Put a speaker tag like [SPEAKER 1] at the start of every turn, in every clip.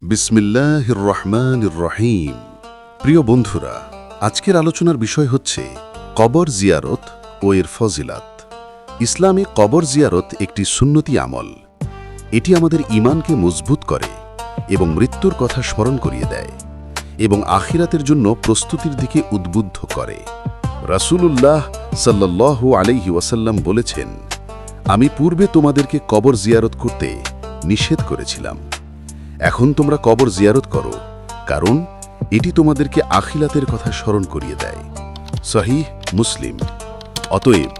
[SPEAKER 1] বিসমিল্লাহির রহমানির রহিম। প্রিয় বন্ধুরা, আজকের আলোচনার বিষয় হচ্ছে কবর জিয়ারত ও এর ফজিলাত। ইসলামে কবর জিয়ারত একটি সুন্নতি আমল। এটি আমাদের ঈমানকে মজবুত করে এবং মৃত্যুর কথা স্মরণ করিয়ে দেয় এবং আখিরাতের জন্য প্রস্তুতির দিকে উদ্বুদ্ধ করে। রাসূলুল্লাহ সাল্লাল্লাহু আলাইহি ওয়াসাল্লাম বলেছেন, আমি পূর্বে তোমাদেরকে কবর জিয়ারত করতে নিষেধ করেছিলাম। এখন তোমরা কবর জিয়ারত করো, কারণ এটি তোমাদেরকে আখিরাতের কথা স্মরণ করিয়ে দেয়। সহিহ মুসলিম। অতএব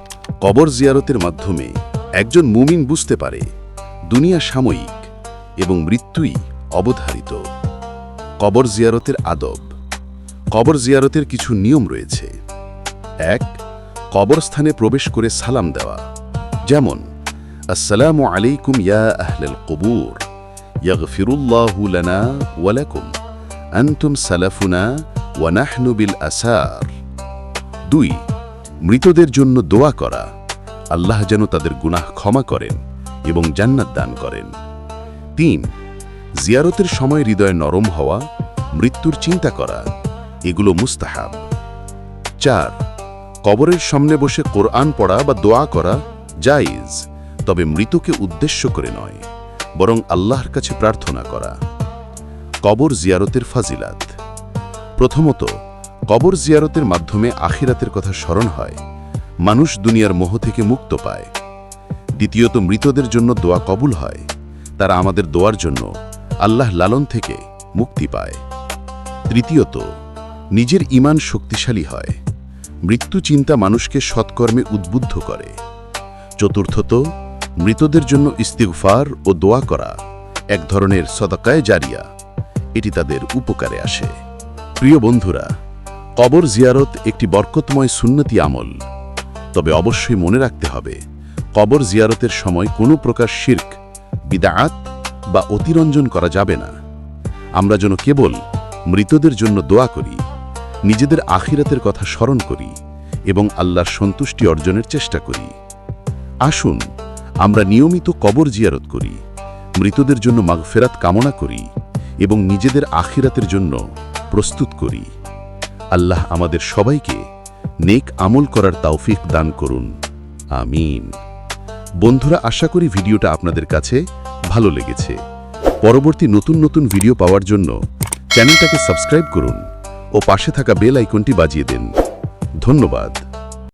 [SPEAKER 1] কবর জিয়ারতের মাধ্যমে একজন মুমিন বুঝতে পারে দুনিয়া সাময়িক এবং মৃত্যুই অবধারিত। কবর জিয়ারতের আদব। কবর জিয়ারতের কিছু নিয়ম রয়েছে। ১. কবরস্থানে প্রবেশ করে সালাম দেওয়া, যেমন আসসালামু আলাইকুম ইয়া আহলাল কুবুর, ইয়াগফিরুল্লাহু লানা ওয়া লাকুম, আনতুম সালাফুনা ওয়া নাহনু বিল আসার। ২. মৃতদের জন্য দোয়া করা, আল্লাহ যেন তাদের গুনাহ ক্ষমা করেন এবং জান্নাত দান করেন। ৩. জিয়ারতের সময় হৃদয় নরম হওয়া, মৃত্যুর চিন্তা করা, এগুলো মুস্তাহাব। ৪. কবরের সামনে বসে কোরআন পড়া বা দোয়া করা জায়েজ, তবে মৃতকে উদ্দেশ্য করে নয়, বরং আল্লাহর কাছে প্রার্থনা করা। কবর জিয়ারতের ফাজিলাত। প্রথমত, কবর জিয়ারতের মাধ্যমে আখিরাতের কথা স্মরণ হয়, মানুষ দুনিয়ার মোহ থেকে মুক্ত পায়। দ্বিতীয়ত, মৃতদের জন্য দোয়া কবুল হয়, তারা আমাদের দোয়ার জন্য আল্লাহ লালন থেকে মুক্তি পায়। তৃতীয়ত, নিজের ঈমান শক্তিশালী হয়, মৃত্যু চিন্তা মানুষকে সৎকর্মে উদ্বুদ্ধ করে। চতুর্থত, মৃতদের জন্য ইস্তিগফার ও দোয়া করা এক ধরনের সদকায়ে জারিয়া, এটি তাদের উপকারে আসে। প্রিয় বন্ধুরা, কবর জিয়ারত একটি বরকতময় সুন্নতি আমল, তবে অবশ্যই মনে রাখতে হবে কবর জিয়ারতের সময় কোনো প্রকার শিরক, বিদআত বা অতিরঞ্জন করা যাবে না। আমরা যেন কেবল মৃতদের জন্য দোয়া করি, নিজেদের আখিরাতের কথা স্মরণ করি এবং আল্লাহর সন্তুষ্টি অর্জনের চেষ্টা করি। আসুন আমরা নিয়মিত কবর জিয়ারত করি, মৃতদের জন্য মাগফিরাত কামনা করি এবং নিজেদের আখিরাতের জন্য প্রস্তুত করি। আল্লাহ আমাদের সবাইকে নেক আমল করার তৌফিক দান করুন। আমিন। বন্ধুরা, আশা করি ভিডিওটা আপনাদের কাছে ভালো লেগেছে। পরবর্তী নতুন নতুন ভিডিও পাওয়ার জন্য চ্যানেলটাকে সাবস্ক্রাইব করুন ও পাশে থাকা বেল আইকনটি বাজিয়ে দিন। ধন্যবাদ।